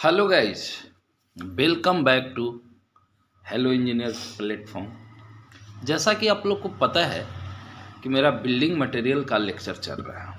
Hello guys, welcome back to hello engineers platform. जैसा कि आप लोग को पता है कि मेरा बिल्डिंग मटेरियल का लेक्चर चल रहा है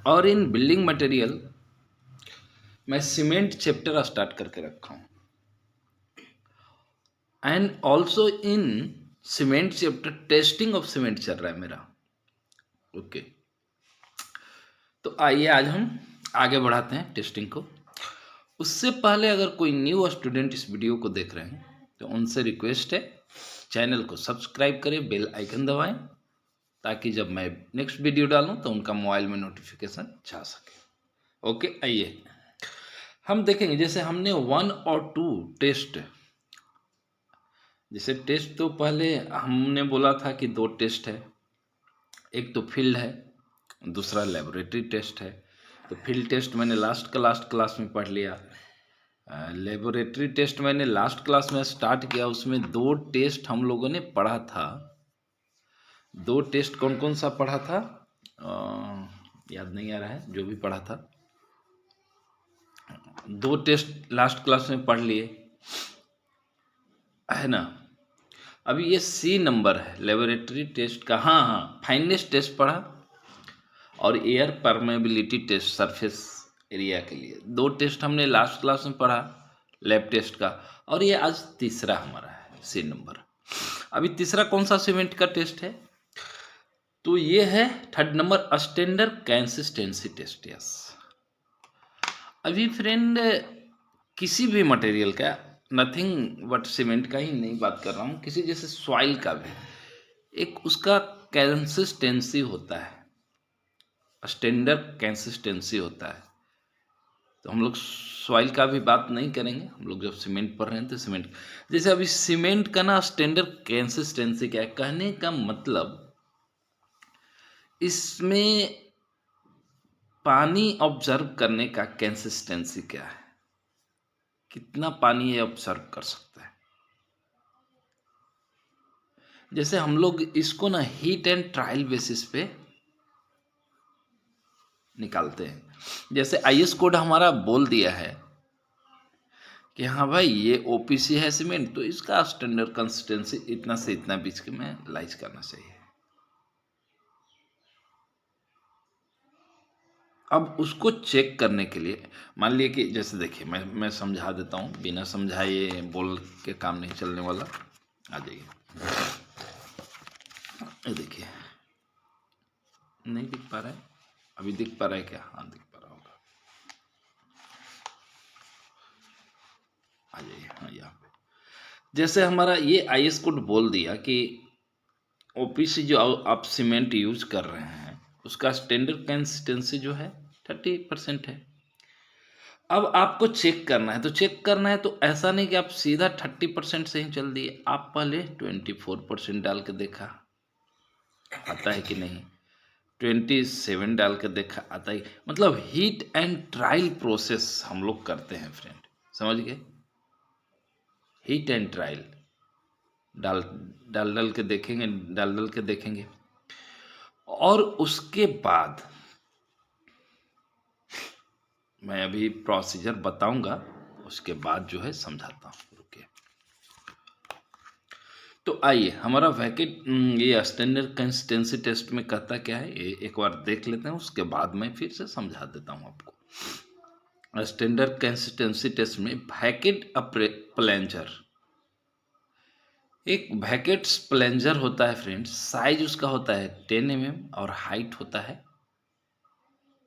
और इन बिल्डिंग मटेरियल मैं सीमेंट चैप्टर स्टार्ट करके रखा हूँ and also in cement chapter testing of cement चल रहा है मेरा। ओके, तो आइए आज हम आगे बढ़ाते हैं टेस्टिंग को। उससे पहले अगर कोई न्यू स्टूडेंट इस वीडियो को देख रहे हैं तो उनसे रिक्वेस्ट है, चैनल को सब्सक्राइब करें, बेल आइकन दबाएं ताकि जब मैं नेक्स्ट वीडियो डालूं तो उनका मोबाइल में नोटिफिकेशन जा सके। ओके, आइए हम देखेंगे। जैसे हमने 1 और 2 टेस्ट, जैसे टेस्ट तो पहले हमने बोला था कि 2 टेस्ट है, एक तो फील्ड है, दूसरा लेबोरेटरी टेस्ट है। तो फील्ड टेस्ट मैंने लास्ट क्लास में पढ़ लिया। लेबोरेटरी टेस्ट मैंने लास्ट क्लास में स्टार्ट किया, उसमें 2 टेस्ट हम लोगों ने पढ़ा था। 2 टेस्ट कौन कौन सा पढ़ा था याद नहीं आ रहा है, जो भी पढ़ा था 2 टेस्ट लास्ट क्लास में पढ़ लिए है ना। अभी ये सी नंबर है लेबोरेटरी टेस्ट का। हाँ, फाइनेस टेस्ट पढ़ा और air permeability test surface area के लिए 2 टेस्ट हमने लास्ट क्लास में पढ़ा लैब टेस्ट का, और ये आज तीसरा हमारा है सी नंबर। अभी तीसरा कौन सा सीमेंट का टेस्ट है, तो ये है 3rd number standard consistency test. Yes, अभी फ्रेंड किसी भी मटेरियल का, नथिंग बट सीमेंट का ही नहीं बात कर रहा हूँ, किसी जैसे सॉइल का भी एक उसका कंसिस्टेंसी होता है, स्टैंडर्ड कंसिस्टेंसी होता है। तो हम लोग सॉइल का भी बात नहीं करेंगे, हम लोग जब सीमेंट पढ़ रहे हैं तो सीमेंट। जैसे अभी सीमेंट का ना स्टैंडर्ड कंसिस्टेंसी क्या है, कहने का मतलब इसमें पानी ऑब्जर्व करने का कंसिस्टेंसी क्या है, कितना पानी ये ऑब्जर्व कर सकता है। जैसे हम लोग इसको ना हीट एंड ट्रायल बेसिस पे निकालते हैं। जैसे आईएस कोड हमारा बोल दिया है कि हाँ भाई ये ओपीसी है सीमेंट, तो इसका स्टैंडर्ड कंसिस्टेंसी इतना से इतना बीच के में लाइज करना चाहिए। अब उसको चेक करने के लिए मान लिया कि जैसे देखिए मैं समझा देता हूँ, बिना समझाए बोल के काम नहीं चलने वाला। आ जाइए, ये देखिए, नहीं दिख पा रहा है, अभी दिख पा रहा है क्या? हाँ, दिख पा रहा होगा। आ जाइए, हाँ यहाँ पे जैसे हमारा ये आईएस कोड बोल दिया कि ओपीसी जो आप सीमेंट यूज कर रहे हैं उसका स्टैंडर्ड कंसिस्टेंसी जो है 30% है। अब आपको चेक करना है, तो चेक करना है तो ऐसा नहीं कि आप सीधा 30% से ही चल दिए, आप पहले 24% डाल के देखा आता है कि नहीं, 27 डाल के देखा आता है। मतलब हीट एंड ट्रायल प्रोसेस हम लोग करते हैं फ्रेंड, समझ गए? हीट एंड ट्रायल डाल डाल डाल के देखेंगे, डाल डाल के देखेंगे, और उसके बाद मैं अभी प्रोसीजर बताऊंगा, उसके बाद जो है समझाता हूँ। रुकिए, तो आइए हमारा वैकेट ये स्टैंडर्ड कंसिस्टेंसी टेस्ट में कहता क्या है ये एक बार देख लेते हैं, उसके बाद मैं फिर से समझा देता हूँ आपको। स्टैंडर्ड कंसिस्टेंसी टेस्ट में वैकेट प्लेंजर, एक वैकेट प्लेंजर होता है फ्रेंड्स, साइज उसका होता है 10 mm और हाइट होता है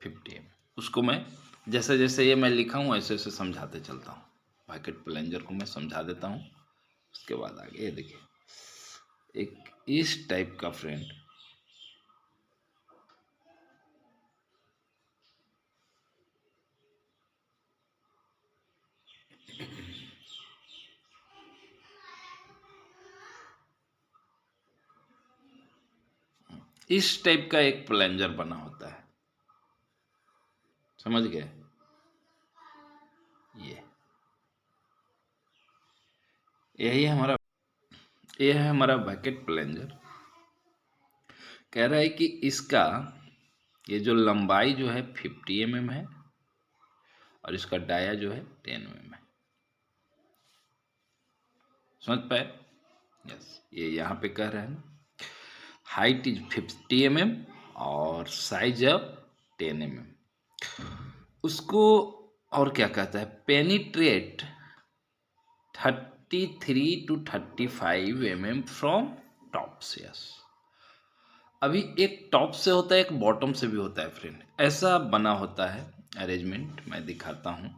50 mm। उसको मैं जैसे जैसे ये मैं लिखा हूँ ऐसे ऐसे समझाते चलता हूँ। वैकेट प्लेंजर को मैं समझा देता हूँ, उसके बाद आगे ये देखिए एक इस टाइप का फ्रेंड, इस टाइप का एक प्लेंजर बना होता है, समझ गए? यही हमारा, ये है हमारा वैकेट प्लेंजर। कह रहा है कि इसका ये जो लंबाई जो है 50 mm है और इसका डाया जो है 10 mm है। समझ पाए? यस, ये यहाँ पे कह रहे हैं ना, हाइट इज 50 mm और साइज अब 10 mm। उसको और क्या कहता है, penetrate 33 to 35 mm from top से। यस, अभी एक टॉप से होता है, एक बॉटम से भी होता है फ्रेंड, ऐसा बना होता है अरेंजमेंट। मैं दिखाता हूँ,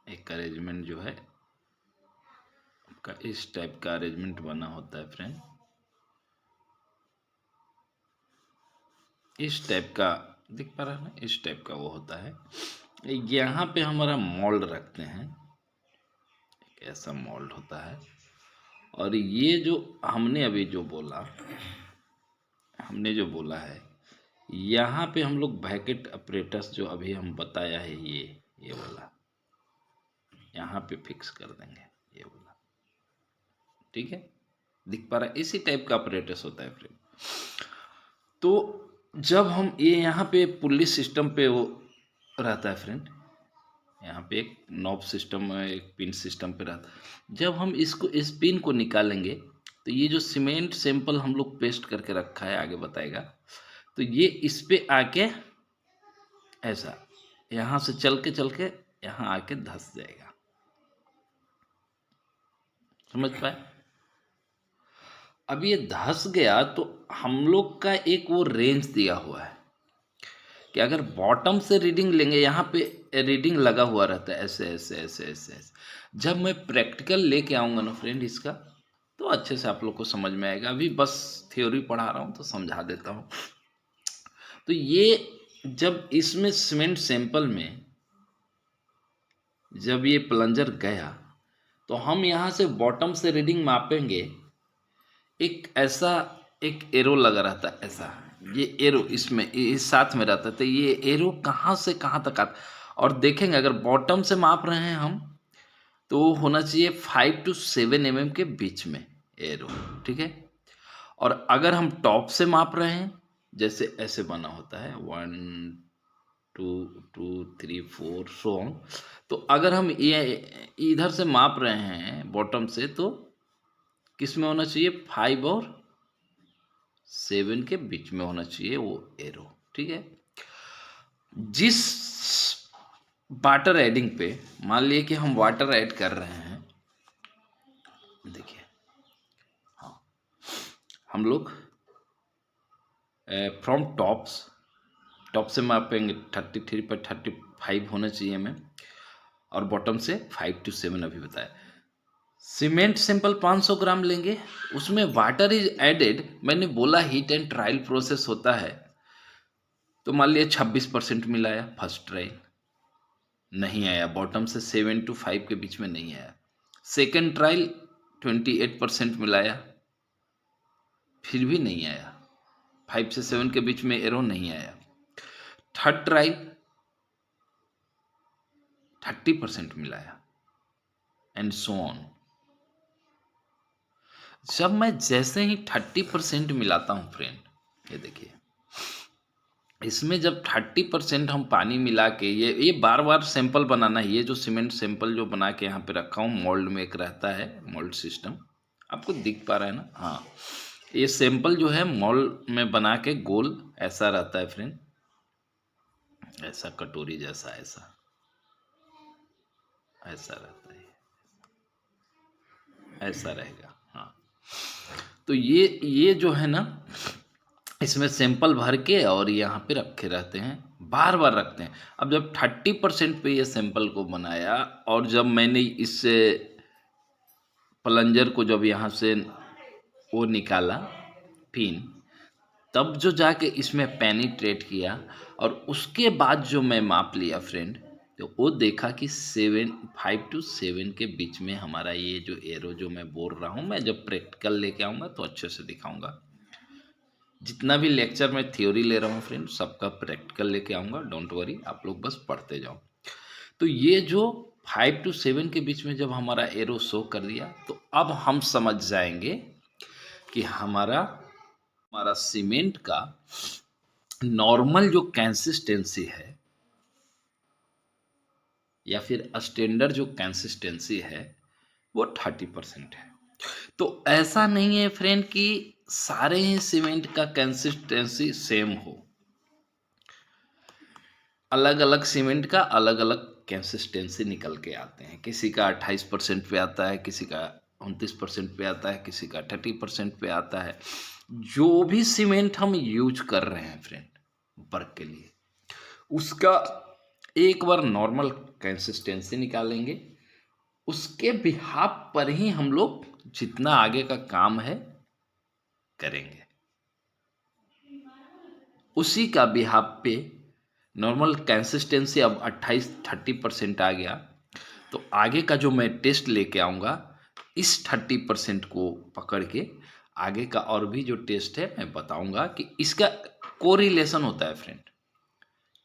एक अरेंजमेंट जो है का इस टाइप का अरेंजमेंट बना होता है फ्रेंड, इस टाइप का दिख पा रहा है ना, इस टाइप का वो होता है। यहाँ पे हमारा मोल्ड रखते हैं, एक ऐसा मोल्ड होता है। और ये जो हमने अभी जो बोला, हमने जो बोला है, यहाँ पे हम लोग ब्रैकेट ऑपरेटर्स जो अभी हम बताया है, ये वाला यहाँ पे फिक्स कर देंगे, ये वाला। ठीक है, दिख पा रहा है, इसी टाइप का ऑपरेटर्स होता है फ्रेंड। तो जब हम ये यहाँ पे पुल्ली सिस्टम पे वो रहता है फ्रेंड, यहाँ पे एक नॉब सिस्टम है, एक पिन सिस्टम पे रहता है। जब हम इसको, इस पिन को निकालेंगे, तो ये जो सीमेंट सैंपल हम लोग पेस्ट करके रखा है, आगे बताएगा, तो ये इस पे आके ऐसा यहाँ से चल के यहाँ आके धंस जाएगा। समझ पाए? अब ये धंस गया तो हम लोग का एक वो रेंज दिया हुआ है कि अगर बॉटम से रीडिंग लेंगे, यहाँ पे रीडिंग लगा हुआ रहता है ऐसे ऐसे ऐसे ऐसे ऐसे। जब मैं प्रैक्टिकल लेके आऊँगा ना फ्रेंड इसका, तो अच्छे से आप लोग को समझ में आएगा। अभी बस थ्योरी पढ़ा रहा हूँ तो समझा देता हूँ। तो ये जब इसमें सीमेंट सैंपल में जब ये प्लंजर गया, तो हम यहाँ से बॉटम से रीडिंग मापेंगे, एक ऐसा एक एरो लगा रहता है ऐसा, ये एरो इसमें इस साथ में रहता है। तो ये एरो कहाँ से कहाँ तक आता, और देखेंगे अगर बॉटम से माप रहे हैं हम, तो होना चाहिए 5 to 7 mm के बीच में एरो। ठीक है, और अगर हम टॉप से माप रहे हैं, जैसे ऐसे बना होता है 1 2 2 3 4 सो ऑन, तो अगर हम ये इधर से माप रहे हैं बॉटम से, तो किस में होना चाहिए, 5 और 7 के बीच में होना चाहिए वो एरो। ठीक है, जिस वाटर एडिंग पे, मान लिए कि हम वाटर ऐड कर रहे हैं, देखिए, हाँ, हम लोग फ्रॉम टॉप से मापेंगे 33 पर 35 होना चाहिए हमें, और बॉटम से 5 to 7 अभी बताया। सीमेंट सिंपल 500 ग्राम लेंगे, उसमें वाटर इज एडेड, मैंने बोला हीट एंड ट्रायल प्रोसेस होता है, तो मान लिया 26% मिलाया, फर्स्ट ट्रायल नहीं आया, बॉटम से 7 to 5 के बीच में नहीं आया। सेकेंड ट्रायल 28% मिलाया, फिर भी नहीं आया, 5 से 7 के बीच में एरो नहीं आया। थर्ड ट्रायल 30% मिलाया, एंड सो ऑन। जब मैं जैसे ही 30% मिलाता हूँ फ्रेंड, ये देखिए, इसमें जब 30% हम पानी मिला के, ये बार बार सैंपल बनाना है। ये जो सीमेंट सैंपल जो बना के यहाँ पे रखा हूँ, मोल्ड में एक रहता है, मोल्ड सिस्टम आपको दिख पा रहा है ना, हाँ, ये सैंपल जो है मोल्ड में बना के गोल ऐसा रहता है फ्रेंड, ऐसा कटोरी जैसा, ऐसा ऐसा रहता है, ऐसा रहेगा। हाँ, तो ये जो है ना, इसमें सैंपल भर के और यहाँ पे रखे रहते हैं, बार बार रखते हैं। अब जब 30% पे ये सैंपल को बनाया, और जब मैंने इससे प्लंजर को जब यहाँ से वो निकाला पिन, तब जो जाके इसमें पेनिट्रेट किया, और उसके बाद जो मैं माप लिया फ्रेंड, तो वो देखा कि 5 to 7 के बीच में हमारा ये जो एरो जो मैं बोल रहा हूँ, मैं जब प्रैक्टिकल लेके आऊँगा तो अच्छे से दिखाऊंगा। जितना भी लेक्चर में थ्योरी ले रहा हूँ फ्रेंड, सबका प्रैक्टिकल लेके आऊँगा, डोंट वरी, आप लोग बस पढ़ते जाओ। तो ये जो 5 to 7 के बीच में जब हमारा एरो शो कर दिया, तो अब हम समझ जाएंगे कि हमारा सीमेंट का नॉर्मल जो कंसिस्टेंसी है या फिर स्टैंडर्ड जो कंसिस्टेंसी है वो 30% है। तो ऐसा नहीं है फ्रेंड कि सारे ही सीमेंट का कंसिस्टेंसी सेम हो। अलग अलग सीमेंट का अलग अलग कंसिस्टेंसी निकल के आते हैं। किसी का 28% पे आता है, किसी का 29% पे आता है, किसी का 30% पे आता है। जो भी सीमेंट हम यूज कर रहे हैं फ्रेंड वर्क के लिए, उसका एक बार नॉर्मल कंसिस्टेंसी निकालेंगे, उसके बिहाफ पर ही हम लोग जितना आगे का काम है करेंगे। उसी का बिहाफ पे नॉर्मल कंसिस्टेंसी अब 28-30% आ गया, तो आगे का जो मैं टेस्ट लेके आऊँगा इस 30% को पकड़ के आगे का और भी जो टेस्ट है मैं बताऊँगा कि इसका कोरिलेशन होता है फ्रेंड,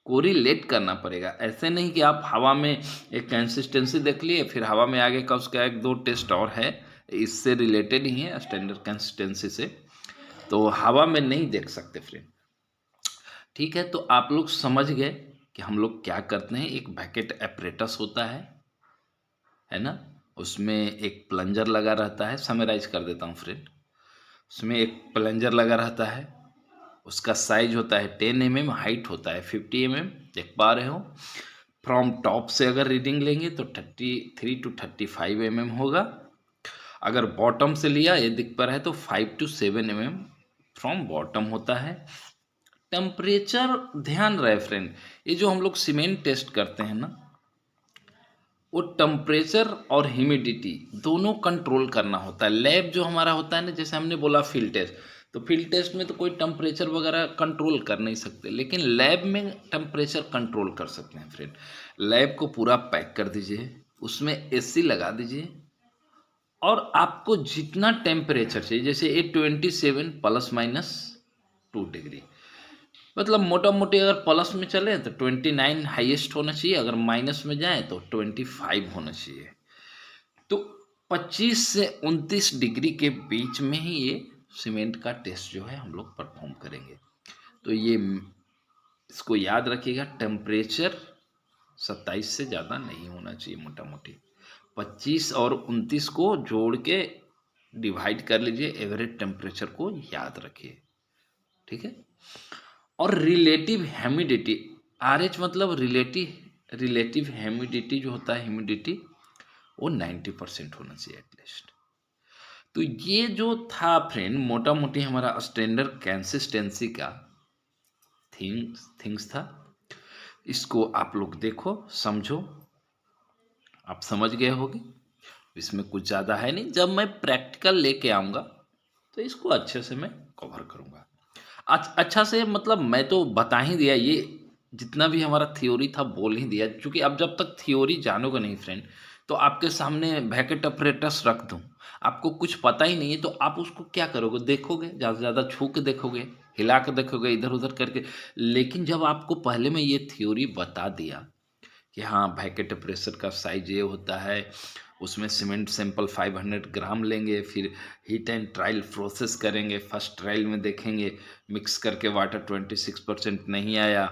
कोरिलेट करना पड़ेगा। ऐसे नहीं कि आप हवा में एक कंसिस्टेंसी देख लिए फिर हवा में आगे का उसका एक दो टेस्ट और है, इससे रिलेटेड ही है स्टैंडर्ड कंसिस्टेंसी से, तो हवा में नहीं देख सकते फ्रेंड। ठीक है, तो आप लोग समझ गए कि हम लोग क्या करते हैं। एक बैकेट एपरेटस होता है ना, उसमें एक प्लंजर लगा रहता है। समराइज कर देता हूँ फ्रेंड, उसमें एक प्लंजर लगा रहता है, उसका साइज होता है 10 mm, हाइट होता है 50 mm। देख पा रहे हो, फ्रॉम टॉप से अगर रीडिंग लेंगे तो 33 to 35 mm होगा। अगर बॉटम से लिया ये दिख पर है तो 5 to 7 mm फ्रॉम बॉटम होता है। टेम्परेचर ध्यान रहे फ्रेंड, ये जो हम लोग सीमेंट टेस्ट करते हैं ना, वो टेम्परेचर और ह्यूमिडिटी दोनों कंट्रोल करना होता है। लैब जो हमारा होता है ना, जैसे हमने बोला फील्ड टेस्ट, तो फील्ड टेस्ट में तो कोई टेम्परेचर वगैरह कंट्रोल कर नहीं सकते, लेकिन लैब में टेम्परेचर कंट्रोल कर सकते हैं फ्रेंड। लैब को पूरा पैक कर दीजिए, उसमें एसी लगा दीजिए, और आपको जितना टेम्परेचर चाहिए, जैसे ये 27 ±2 डिग्री, मतलब मोटा मोटी अगर प्लस में चले तो 29 हाईएस्ट होना चाहिए, अगर माइनस में जाए तो 25 होना चाहिए। तो 25 से 29 डिग्री के बीच में ही ये सीमेंट का टेस्ट जो है हम लोग परफॉर्म करेंगे। तो ये इसको याद रखिएगा, टेम्परेचर 27 से ज़्यादा नहीं होना चाहिए। मोटा मोटी 25 और 29 को जोड़ के डिवाइड कर लीजिए, एवरेज टेम्परेचर को याद रखिए। ठीक है, और रिलेटिव ह्यूमिडिटी, RH मतलब रिलेटिव ह्यूमिडिटी जो होता है, ह्यूमिडिटी वो 90% होना चाहिए एटलीस्ट। तो ये जो था फ्रेंड मोटा मोटी हमारा स्टैंडर्ड कंसिस्टेंसी का थिंग्स था। इसको आप लोग देखो, समझो, आप समझ गए होगे, इसमें कुछ ज़्यादा है नहीं। जब मैं प्रैक्टिकल लेके आऊँगा तो इसको अच्छे से मैं कवर करूँगा। अच्छा से, मतलब मैं तो बता ही दिया, ये जितना भी हमारा थ्योरी था बोल ही दिया, क्योंकि अब जब तक थ्योरी जानोगे नहीं फ्रेंड, तो आपके सामने बैकेट ऑपरेटर्स रख दूँ, आपको कुछ पता ही नहीं है, तो आप उसको क्या करोगे, देखोगे, ज़्यादा से ज़्यादा छू के देखोगे, हिला के देखोगे, इधर उधर करके। लेकिन जब आपको पहले मैं ये थ्योरी बता दिया कि हाँ बैकेट प्रेशर का साइज ये होता है, उसमें सीमेंट सैंपल 500 ग्राम लेंगे, फिर हीट एंड ट्रायल प्रोसेस करेंगे, फर्स्ट ट्रायल में देखेंगे मिक्स करके वाटर 26% नहीं आया,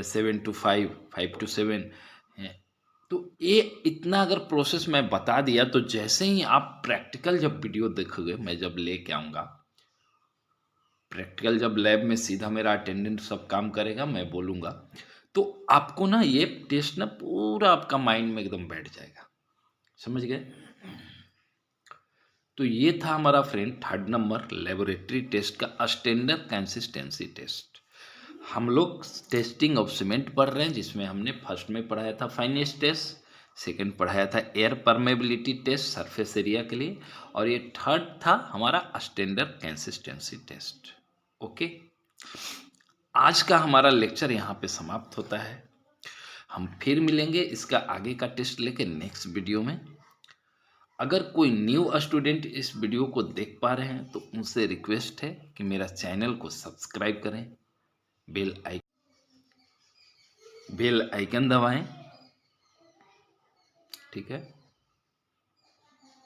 7 to 5, 5 to 7 है। तो ये इतना अगर प्रोसेस मैं बता दिया, तो जैसे ही आप प्रैक्टिकल जब वीडियो देखोगे, मैं जब लेके आऊँगा प्रैक्टिकल, जब लैब में सीधा मेरा अटेंडेंट सब काम करेगा, मैं बोलूँगा, तो आपको ना ये टेस्ट ना पूरा आपका माइंड में एकदम बैठ जाएगा। समझ गए? तो ये था हमारा friend 3rd number laboratory test का स्टैंडर्ड कंसिस्टेंसी टेस्ट। हम लोग टेस्टिंग ऑफ सीमेंट पढ़ रहे हैं, जिसमें हमने फर्स्ट में पढ़ाया था फाइनेस टेस्ट, सेकंड पढ़ाया था air permeability test surface area के लिए, और ये थर्ड था हमारा स्टैंडर्ड कंसिस्टेंसी टेस्ट। ओके, आज का हमारा लेक्चर यहाँ पे समाप्त होता है। हम फिर मिलेंगे इसका आगे का टेस्ट लेके नेक्स्ट वीडियो में। अगर कोई न्यू स्टूडेंट इस वीडियो को देख पा रहे हैं तो उनसे रिक्वेस्ट है कि मेरा चैनल को सब्सक्राइब करें, बेल आइकन दबाएं, ठीक है,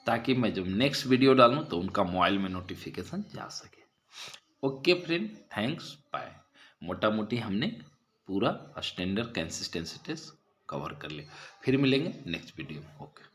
ताकि मैं जब नेक्स्ट वीडियो डालूं तो उनका मोबाइल में नोटिफिकेशन जा सके। Okay friend, thanks, bye. मोटा मोटी हमने पूरा स्टैंडर्ड कंसिस्टेंसी टेस्ट कवर कर लिया। फिर मिलेंगे नेक्स्ट वीडियो में। ओके।